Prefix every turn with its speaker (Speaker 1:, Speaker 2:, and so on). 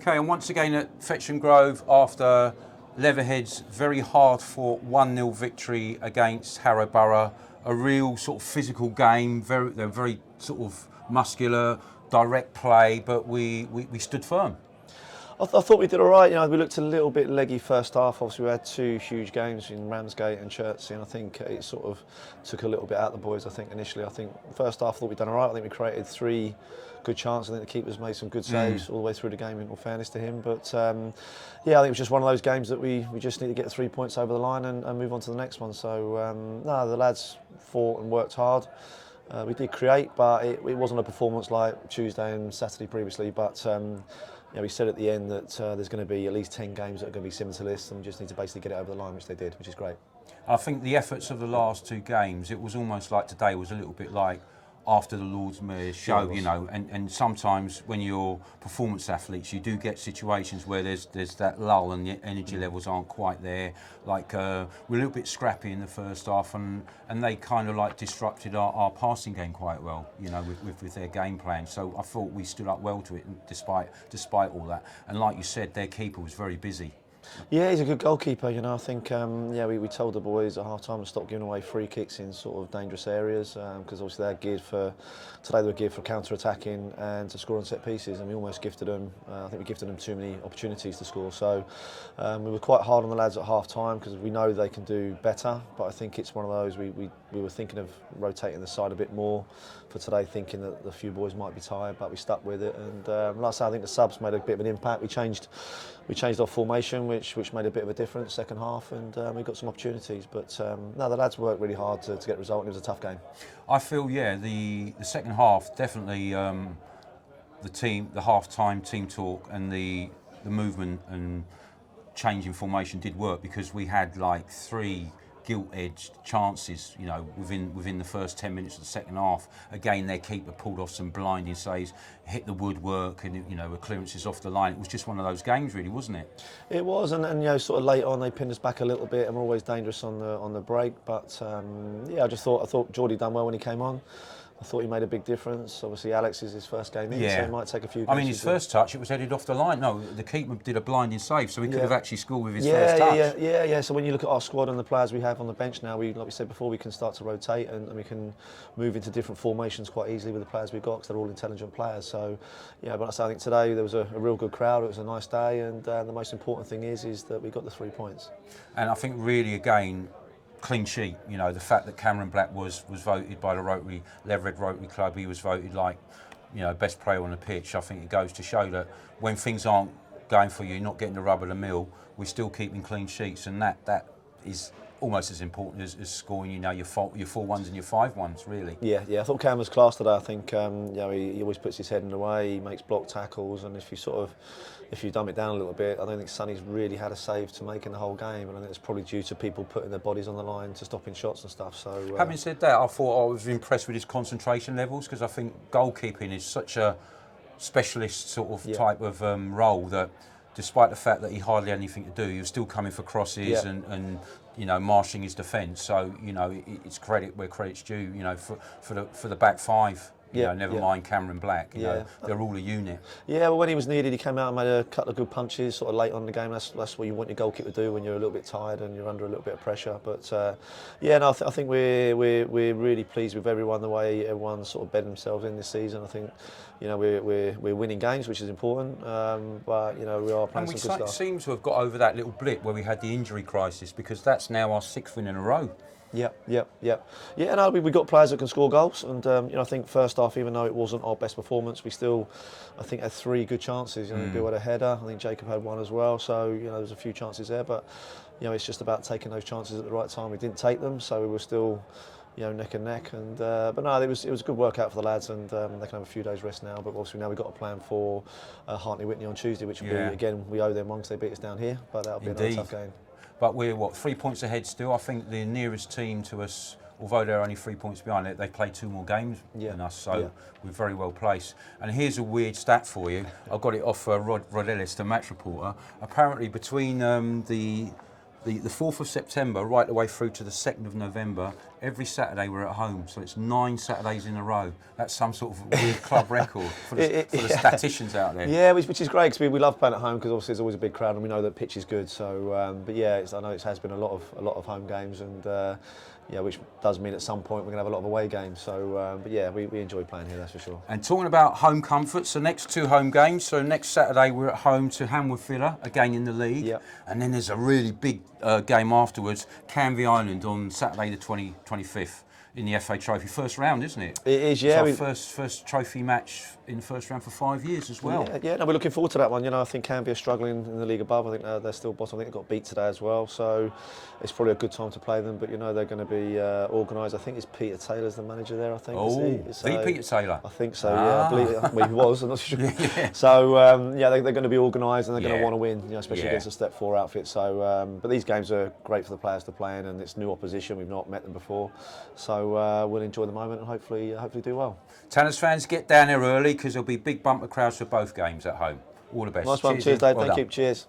Speaker 1: Okay, and once again at Fetcham Grove after Leatherhead's very hard-fought 1-0 victory against Harrow Borough, a real sort of physical game. They're very sort of muscular, direct play, but we stood firm.
Speaker 2: I thought we did all right. We looked a little bit leggy first half. Obviously, we had two huge games in Ramsgate and Chertsey, and I think it sort of took a little bit out of the boys. I think initially, first half I thought we'd done all right. I think we created 3 good chances. I think the keeper's made some good saves all the way through the game. In all fairness to him, but I think it was just one of those games that we just need to get 3 points over the line and move on to the next one. So no, the lads fought and worked hard. We did create, but it wasn't a performance like Tuesday and Saturday previously. But we said at the end that there's going to be at least 10 games that are going to be similar to this, and we just need to basically get it over the line, which they did, which is great.
Speaker 1: I think the efforts of the last 2 games, it was almost like today was a little bit like after the Lord's Mayor's show, and sometimes when you're performance athletes, you do get situations where there's that lull and the energy levels aren't quite there. Like we're a little bit scrappy in the first half, and they kind of like disrupted our passing game quite well, with their game plan. So I thought we stood up well to it, despite all that. And like you said, their keeper was very busy.
Speaker 2: Yeah, he's a good goalkeeper. I think we told the boys at half time to stop giving away free kicks in sort of dangerous areas, because obviously they were geared for counter-attacking and to score on set pieces, and we almost gifted them. I think we gifted them too many opportunities to score. So we were quite hard on the lads at half time because we know they can do better. But I think it's one of those we were thinking of rotating the side a bit more for today, thinking that the few boys might be tired, but we stuck with it. And like I say, I think the subs made a bit of an impact. We changed our formation, which made a bit of a difference second half, and we got some opportunities. But no, the lads worked really hard to get a result, and it was a tough game.
Speaker 1: I feel, the second half definitely the half-time team talk and the movement and change in formation did work, because we had like 3 gilt-edged chances, within the first 10 minutes of the second half. Again, their keeper pulled off some blinding saves, hit the woodwork, and clearances off the line. It was just one of those games, really, wasn't it?
Speaker 2: It was, and sort of late on they pinned us back a little bit, and we're always dangerous on the break. But I thought Geordie done well when he came on. I thought he made a big difference. Obviously, Alex is his first game in, so he might take a few.
Speaker 1: I mean, his first touch, it was headed off the line. No, the keeper did a blinding save, so he could have actually scored with his first touch.
Speaker 2: Yeah. So when you look at our squad and the players we have on the bench now, like we said before, we can start to rotate and we can move into different formations quite easily with the players we've got, because they're all intelligent players. So, but I think today there was a real good crowd. It was a nice day, and the most important thing is that we got the 3 points.
Speaker 1: And I think really, again, clean sheet. The fact that Cameron Black was voted by the Leatherhead Rotary Club, he was voted like, best player on the pitch. I think it goes to show that when things aren't going for you, not getting the rub of the mill, we're still keeping clean sheets, and that is almost as important as scoring, your 4-1s and your 5-1s, really. Yeah.
Speaker 2: I thought Cam was class today. I think he always puts his head in the way. He makes block tackles, and if you dumb it down a little bit, I don't think Sonny's really had a save to make in the whole game, and I think it's probably due to people putting their bodies on the line to stopping shots and stuff. So
Speaker 1: having said that, I thought I was impressed with his concentration levels, because I think goalkeeping is such a specialist sort of type of role that, despite the fact that he hardly had anything to do, he was still coming for crosses and marshalling his defence. So it's credit where credit's due. For the back 5. Never mind Cameron Black. They're all a unit. Yeah,
Speaker 2: well, when he was needed, he came out and made a couple of good punches sort of late on in the game. That's what you want your goalkeeper to do when you're a little bit tired and you're under a little bit of pressure. But I think we're really pleased with everyone, the way everyone sort of bedded themselves in this season. I think we're winning games, which is important. But we are playing some good stuff.
Speaker 1: And we seem to have got over that little blip where we had the injury crisis, because that's now our 6th win in a row.
Speaker 2: Yeah. No, we got players that can score goals, and I think first half, even though it wasn't our best performance, we still, I think, had 3 good chances. Bill had a header. I think Jacob had one as well. So there's a few chances there, but it's just about taking those chances at the right time. We didn't take them, so we were still, neck and neck. And but no, it was a good workout for the lads, and they can have a few days rest now. But obviously now we've got a plan for Hartney Whitney on Tuesday, which will be, again, we owe them one because they beat us down here, but that'll be another tough game.
Speaker 1: But we're 3 points ahead still. I think the nearest team to us, although they're only 3 points behind it, they played 2 more games than us, so we're very well placed. And here's a weird stat for you. I got it off Rod Ellis, the match reporter. Apparently, between the the 4th of September right the way through to the 2nd of November, every Saturday we're at home. So it's 9 Saturdays in a row. That's some sort of weird club record for the statisticians out there.
Speaker 2: Yeah, which is great because we love playing at home because obviously there's always a big crowd and we know that pitch is good. So, but yeah, I know it has been a lot of home games and yeah, which does mean at some point we're going to have a lot of away games. So, but yeah, we enjoy playing here, that's for sure.
Speaker 1: And talking about home comforts, the next 2 home games. So next Saturday we're at home to Hanworth Villa, again in the league.
Speaker 2: Yep.
Speaker 1: And then there's a really big game afterwards, Canvey Island on Saturday the 25th. In the FA Trophy, first round, isn't it?
Speaker 2: It is, yeah.
Speaker 1: It's our first trophy match in the first round for 5 years as well.
Speaker 2: Yeah, no, we're looking forward to that one. You know, I think Canvey are struggling in the league above. I think they're still bottom. I think they got beat today as well. So it's probably a good time to play them. But you know, they're going to be organised. I think it's Peter Taylor's the manager there. I think.
Speaker 1: The Peter Taylor.
Speaker 2: I think so. Yeah, I believe well, he was. I'm not sure.
Speaker 1: Yeah.
Speaker 2: So yeah, they're going to be organised and they're going to
Speaker 1: Yeah.
Speaker 2: want to win. You know, especially against a Step 4 outfit. So, but these games are great for the players to play in, and it's new opposition. We've not met them before, so we'll enjoy the moment and hopefully do well.
Speaker 1: Tanners fans, get down there early because there'll be big bumper crowds for both games at home. All the best.
Speaker 2: Nice one. Cheers,
Speaker 1: Ian.
Speaker 2: Dave.
Speaker 1: Well
Speaker 2: Thank
Speaker 1: done.
Speaker 2: you. Cheers.